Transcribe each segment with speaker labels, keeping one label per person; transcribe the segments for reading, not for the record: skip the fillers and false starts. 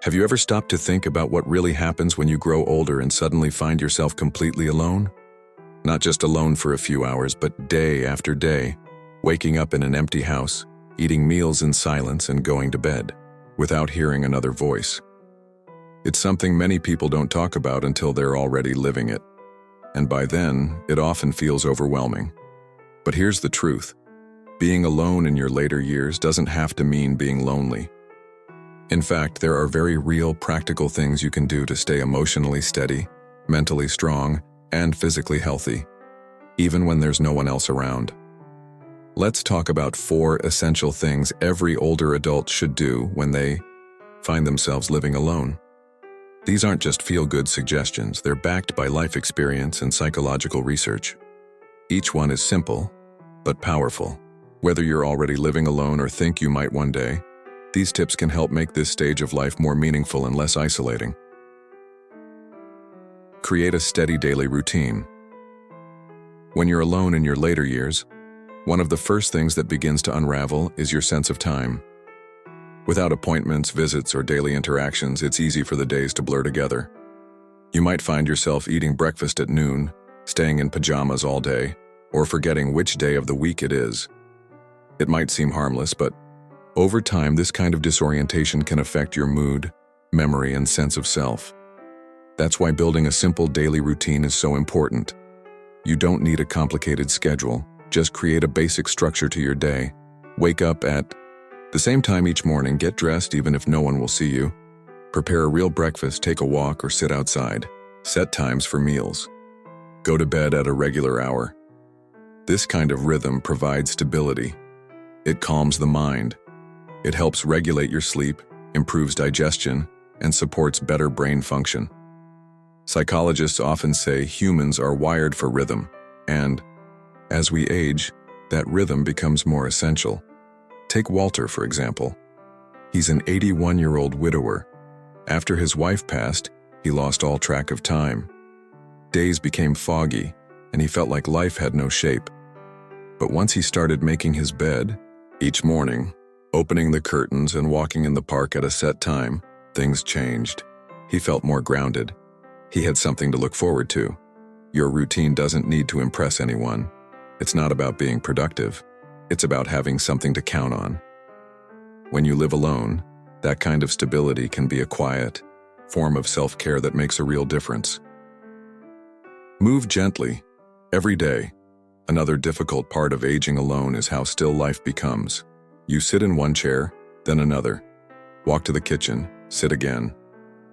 Speaker 1: Have you ever stopped to think about what really happens when you grow older and suddenly find yourself completely alone? Not just alone for a few hours, but day after day, waking up in an empty house, eating meals in silence and going to bed, without hearing another voice. It's something many people don't talk about until they're already living it. And by then, it often feels overwhelming. But here's the truth. Being alone in your later years doesn't have to mean being lonely. In fact, there are very real, practical things you can do to stay emotionally steady, mentally strong, and physically healthy, even when there's no one else around. Let's talk about 4 essential things every older adult should do when they find themselves living alone. These aren't just feel-good suggestions, they're backed by life experience and psychological research. Each one is simple, but powerful. Whether you're already living alone or think you might one day, these tips can help make this stage of life more meaningful and less isolating. Create a steady daily routine. When you're alone in your later years, one of the first things that begins to unravel is your sense of time. Without appointments, visits, or daily interactions, it's easy for the days to blur together. You might find yourself eating breakfast at noon, staying in pajamas all day, or forgetting which day of the week it is. It might seem harmless, but over time, this kind of disorientation can affect your mood, memory, and sense of self. That's why building a simple daily routine is so important. You don't need a complicated schedule. Just create a basic structure to your day. Wake up at the same time each morning, get dressed even if no one will see you. Prepare a real breakfast, take a walk, or sit outside. Set times for meals. Go to bed at a regular hour. This kind of rhythm provides stability. It calms the mind. It helps regulate your sleep, improves digestion, and supports better brain function. Psychologists often say humans are wired for rhythm, and as we age, that rhythm becomes more essential. Take Walter, for example. He's an 81-year-old widower. After his wife passed, he lost all track of time. Days became foggy, and he felt like life had no shape. But once he started making his bed each morning, opening the curtains and walking in the park at a set time, things changed. He felt more grounded. He had something to look forward to. Your routine doesn't need to impress anyone. It's not about being productive. It's about having something to count on. When you live alone, that kind of stability can be a quiet form of self-care that makes a real difference. Move gently, every day. Another difficult part of aging alone is how still life becomes. You sit in one chair, then another. Walk to the kitchen, sit again.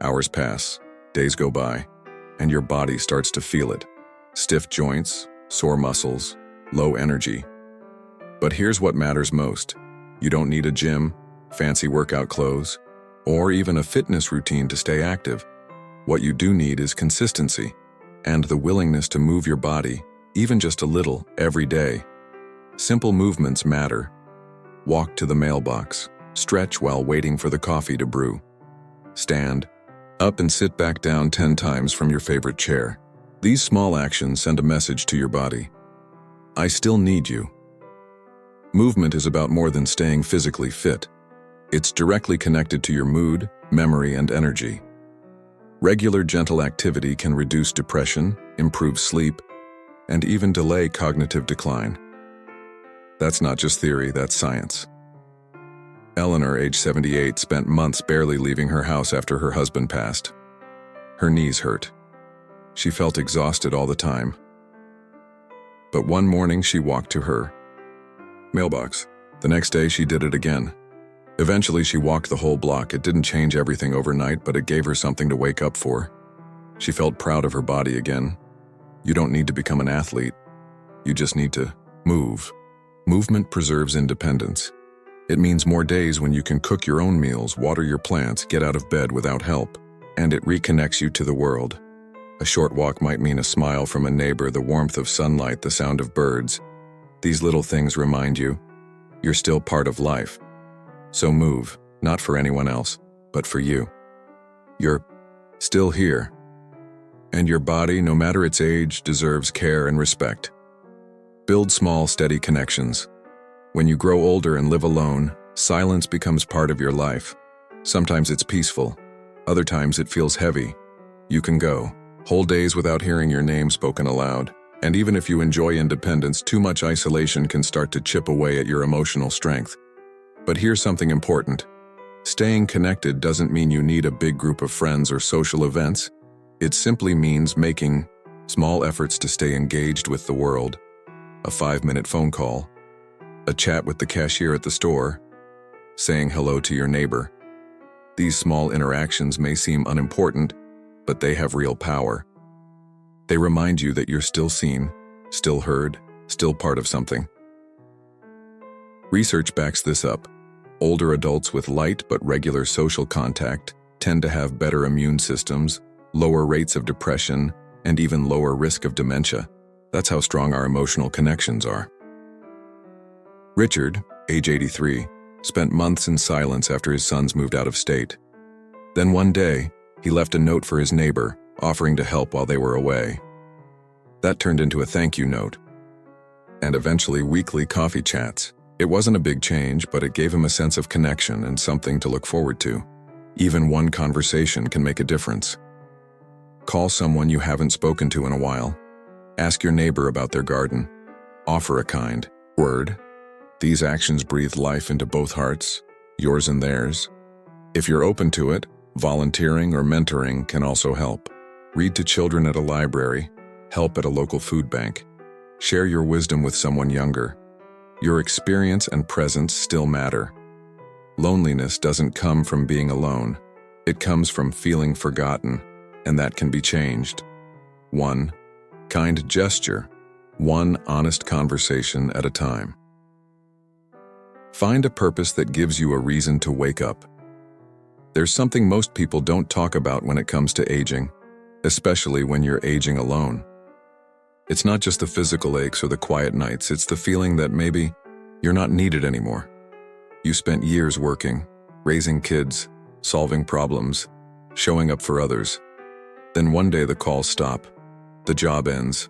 Speaker 1: Hours pass, days go by, and your body starts to feel it. Stiff joints, sore muscles, low energy. But here's what matters most. You don't need a gym, fancy workout clothes, or even a fitness routine to stay active. What you do need is consistency and the willingness to move your body, even just a little, every day. Simple movements matter. Walk to the mailbox. Stretch while waiting for the coffee to brew. Stand up and sit back down 10 times from your favorite chair. These small actions send a message to your body. I still need you. Movement is about more than staying physically fit. It's directly connected to your mood, memory, and energy. Regular gentle activity can reduce depression, improve sleep, and even delay cognitive decline. That's not just theory, that's science. Eleanor, age 78, spent months barely leaving her house after her husband passed. Her knees hurt. She felt exhausted all the time. But one morning she walked to her mailbox. The next day she did it again. Eventually she walked the whole block. It didn't change everything overnight, but it gave her something to wake up for. She felt proud of her body again. You don't need to become an athlete. You just need to move. Movement preserves independence. It means more days when you can cook your own meals, water your plants, get out of bed without help, and it reconnects you to the world. A short walk might mean a smile from a neighbor, the warmth of sunlight, the sound of birds. These little things remind you you're still part of life. So move, not for anyone else, but for you. You're still here. And your body, no matter its age, deserves care and respect. Build small, steady connections. When you grow older and live alone, silence becomes part of your life. Sometimes it's peaceful, Other times it feels heavy. You can go whole days without hearing your name spoken aloud. And even if you enjoy independence, too much isolation can start to chip away at your emotional strength. But here's something important. Staying connected doesn't mean you need a big group of friends or social events. It simply means making small efforts to stay engaged with the world. A 5-minute phone call, a chat with the cashier at the store, saying hello to your neighbor. These small interactions may seem unimportant, but they have real power. They remind you that you're still seen, still heard, still part of something. Research backs this up. Older adults with light but regular social contact tend to have better immune systems, lower rates of depression, and even lower risk of dementia. That's how strong our emotional connections are. Richard, age 83, spent months in silence after his sons moved out of state. Then one day, he left a note for his neighbor, offering to help while they were away. That turned into a thank you note, and eventually weekly coffee chats. It wasn't a big change, but it gave him a sense of connection and something to look forward to. Even one conversation can make a difference. Call someone you haven't spoken to in a while. Ask your neighbor about their garden. Offer a kind word. These actions breathe life into both hearts, yours and theirs. If you're open to it, volunteering or mentoring can also help. Read to children at a library. Help at a local food bank. Share your wisdom with someone younger. Your experience and presence still matter. Loneliness doesn't come from being alone. It comes from feeling forgotten, and that can be changed. One kind gesture, one honest conversation at a time. Find a purpose that gives you a reason to wake up. There's something most people don't talk about when it comes to aging, especially when you're aging alone. It's not just the physical aches or the quiet nights, it's the feeling that maybe you're not needed anymore. You spent years working, raising kids, solving problems, showing up for others. Then one day the calls stop, the job ends,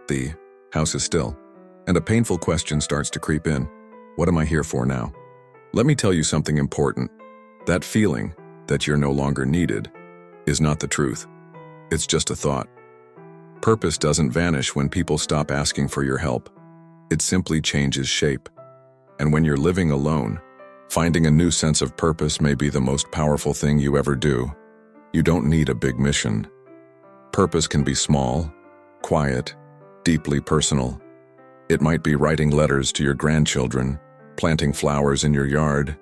Speaker 1: the house is still, and a painful question starts to creep in. What am I here for now? Let me tell you something important. That feeling that you're no longer needed is not the truth. It's just a thought. Purpose doesn't vanish when people stop asking for your help. It simply changes shape. And when you're living alone, finding a new sense of purpose may be the most powerful thing you ever do. You don't need a big mission. Purpose can be small, quiet, deeply personal. It might be writing letters to your grandchildren, planting flowers in your yard,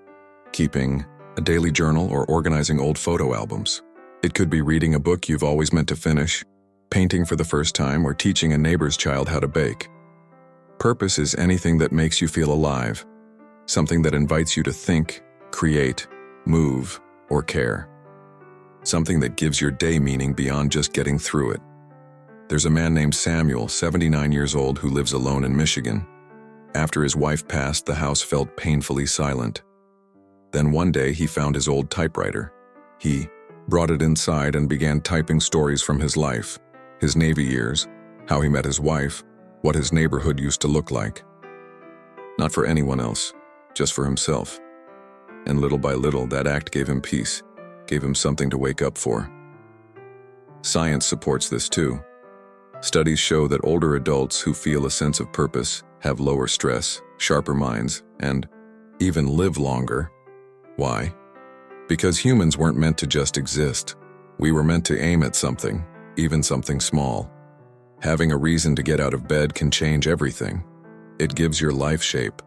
Speaker 1: keeping a daily journal, or organizing old photo albums. It could be reading a book you've always meant to finish, painting for the first time, or teaching a neighbor's child how to bake. Purpose is anything that makes you feel alive, something that invites you to think, create, move, or care. Something that gives your day meaning beyond just getting through it. There's a man named Samuel, 79 years old, who lives alone in Michigan. After his wife passed, the house felt painfully silent. Then one day he found his old typewriter. He brought it inside and began typing stories from his life, his Navy years, how he met his wife, what his neighborhood used to look like. Not for anyone else, just for himself. And little by little, that act gave him peace, gave him something to wake up for. Science supports this too. Studies show that older adults who feel a sense of purpose have lower stress, sharper minds, and even live longer. Why? Because humans weren't meant to just exist. We were meant to aim at something, even something small. Having a reason to get out of bed can change everything. It gives your life shape.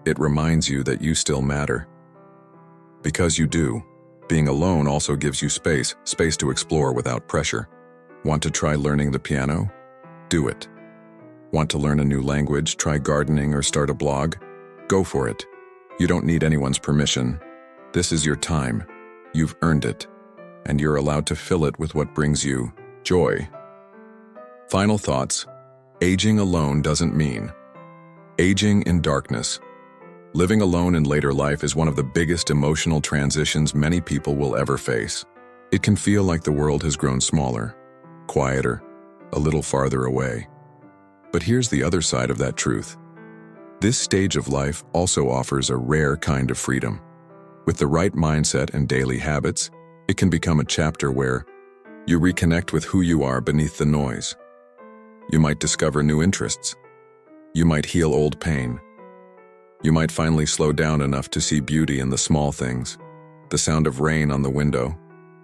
Speaker 1: It reminds you that you still matter. Because you do. Being alone also gives you space to explore without pressure. Want to try learning the piano? Do it. Want to learn a new language, try gardening, or start a blog? Go for it. You don't need anyone's permission. This is your time. You've earned it. And you're allowed to fill it with what brings you joy. Final thoughts. Aging alone doesn't mean aging in darkness. Living alone in later life is one of the biggest emotional transitions many people will ever face. It can feel like the world has grown smaller, quieter, a little farther away. But here's the other side of that truth. This stage of life also offers a rare kind of freedom. With the right mindset and daily habits, It can become a chapter where you reconnect with who you are beneath the noise. You might discover new interests. You might heal old pain. You might finally slow down enough to see beauty in the small things, the sound of rain on the window,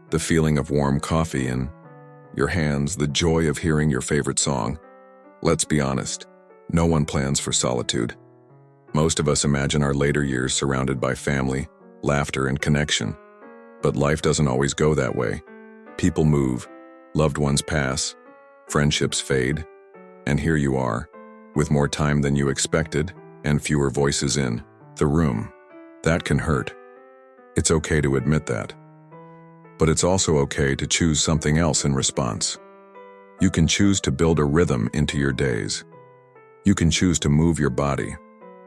Speaker 1: the feeling of warm coffee in your hands, the joy of hearing your favorite song. Let's be honest, no one plans for solitude. Most of us imagine our later years surrounded by family, laughter, and connection. But life doesn't always go that way. People move, loved ones pass, friendships fade, and here you are, with more time than you expected and fewer voices in the room. That can hurt. It's okay to admit that. But it's also okay to choose something else in response. You can choose to build a rhythm into your days. You can choose to move your body,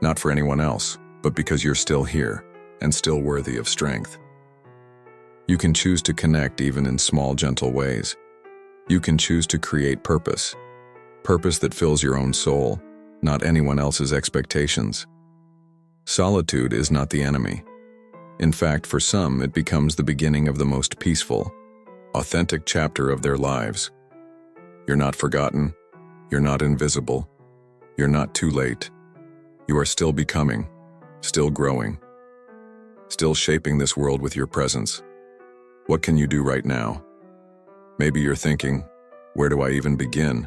Speaker 1: not for anyone else, but because you're still here and still worthy of strength. You can choose to connect even in small, gentle ways. You can choose to create purpose that fills your own soul, not anyone else's expectations. Solitude is not the enemy. In fact, for some, it becomes the beginning of the most peaceful, authentic chapter of their lives. You're not forgotten. You're not invisible. You're not too late. You are still becoming, still growing, still shaping this world with your presence. What can you do right now? Maybe you're thinking, where do I even begin?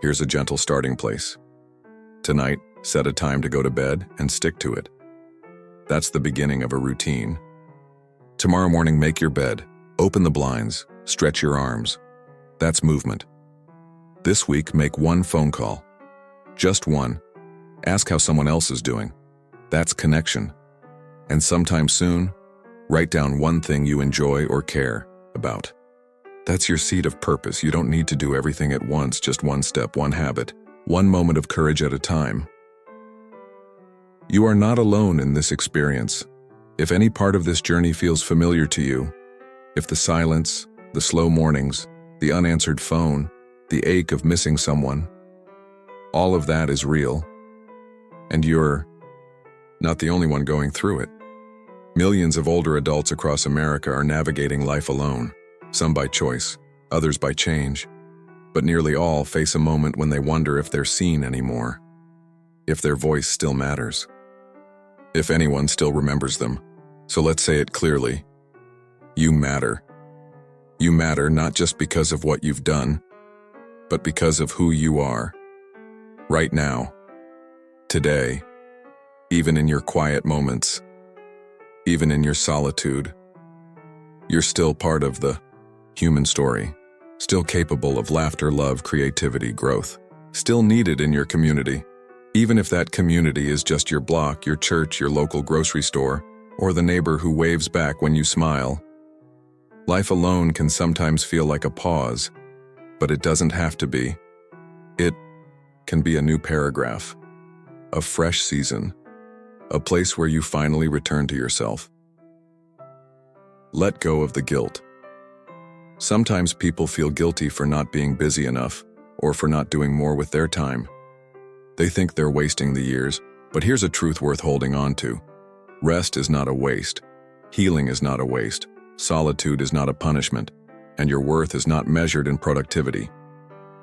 Speaker 1: Here's a gentle starting place. Tonight, set a time to go to bed and stick to it. That's the beginning of a routine. Tomorrow morning, make your bed, open the blinds, stretch your arms. That's movement. This week, make one phone call. Just one. Ask how someone else is doing. That's connection. And sometime soon, write down one thing you enjoy or care about. That's your seed of purpose. You don't need to do everything at once, just one step, one habit, one moment of courage at a time. You are not alone in this experience. If any part of this journey feels familiar to you, if the silence, the slow mornings, the unanswered phone, the ache of missing someone, all of that is real. And you're not the only one going through it. Millions of older adults across America are navigating life alone, some by choice, others by change, but nearly all face a moment when they wonder if they're seen anymore, if their voice still matters, if anyone still remembers them. So let's say it clearly. You matter. You matter not just because of what you've done, but because of who you are. Right now, today, even in your quiet moments, even in your solitude, you're still part of the human story, still capable of laughter, love, creativity, growth, still needed in your community, even if that community is just your block, your church, your local grocery store, or the neighbor who waves back when you smile. Life alone can sometimes feel like a pause, but it doesn't have to be. It can be a new paragraph, a fresh season, a place where you finally return to yourself. Let go of the guilt. Sometimes people feel guilty for not being busy enough or for not doing more with their time. They think they're wasting the years, but here's a truth worth holding on to. Rest is not a waste. Healing is not a waste. Solitude is not a punishment, and your worth is not measured in productivity.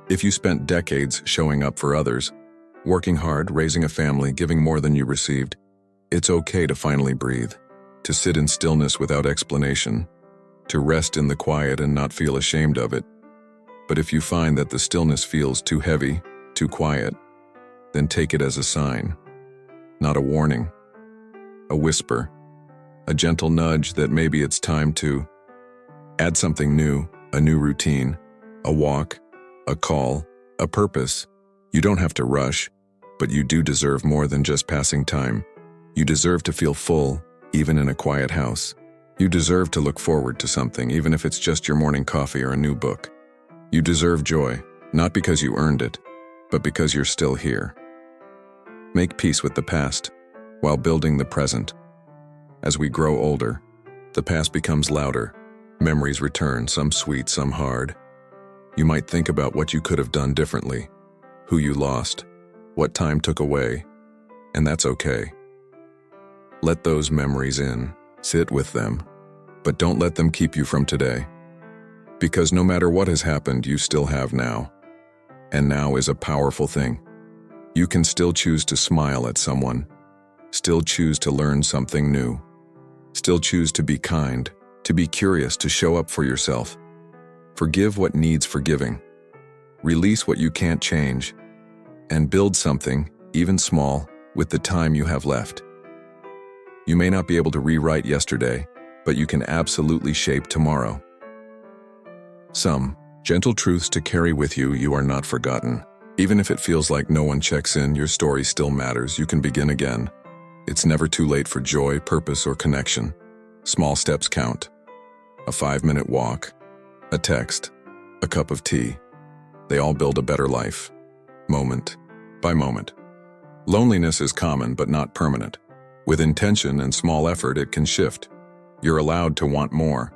Speaker 1: If you spent decades showing up for others, working hard, raising a family, giving more than you received, it's okay to finally breathe, to sit in stillness without explanation, to rest in the quiet and not feel ashamed of it. But if you find that the stillness feels too heavy, too quiet, then take it as a sign, not a warning, a whisper, a gentle nudge that maybe it's time to add something new, a new routine, a walk, a call, a purpose. You don't have to rush, but you do deserve more than just passing time. You deserve to feel full, even in a quiet house. You deserve to look forward to something, even if it's just your morning coffee or a new book. You deserve joy, not because you earned it, but because you're still here. Make peace with the past while building the present. As we grow older, the past becomes louder. Memories return, some sweet, some hard. You might think about what you could have done differently, who you lost, what time took away, and that's okay. Let those memories in, sit with them, but don't let them keep you from today. Because no matter what has happened, you still have now. And now is a powerful thing. You can still choose to smile at someone, still choose to learn something new, still choose to be kind, to be curious, to show up for yourself. Forgive what needs forgiving. Release what you can't change, and build something, even small, with the time you have left. You may not be able to rewrite yesterday, but you can absolutely shape tomorrow. Some gentle truths to carry with you: you are not forgotten. Even if it feels like no one checks in, your story still matters. You can begin again. It's never too late for joy, purpose, or connection. Small steps count. A 5-minute walk, a text, a cup of tea. They all build a better life, moment by moment. Loneliness is common but not permanent. With intention and small effort, it can shift. You're allowed to want more.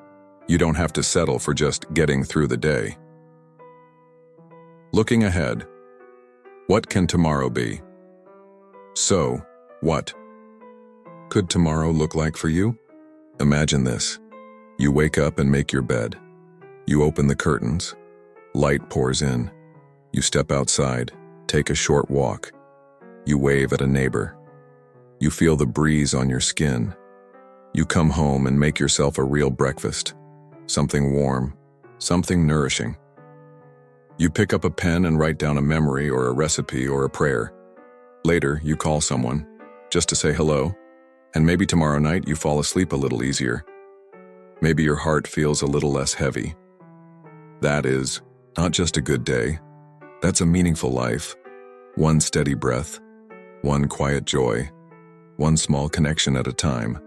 Speaker 1: You don't have to settle for just getting through the day. Looking ahead. What can tomorrow be? So, what could tomorrow look like for you? Imagine this. You wake up and make your bed. You open the curtains. Light pours in. You step outside, take a short walk. You wave at a neighbor. You feel the breeze on your skin. You come home and make yourself a real breakfast. Something warm, something nourishing. You pick up a pen and write down a memory or a recipe or a prayer. Later, you call someone, just to say hello, and maybe tomorrow night you fall asleep a little easier. Maybe your heart feels a little less heavy. That is not just a good day. That's a meaningful life. One steady breath, one quiet joy, one small connection at a time.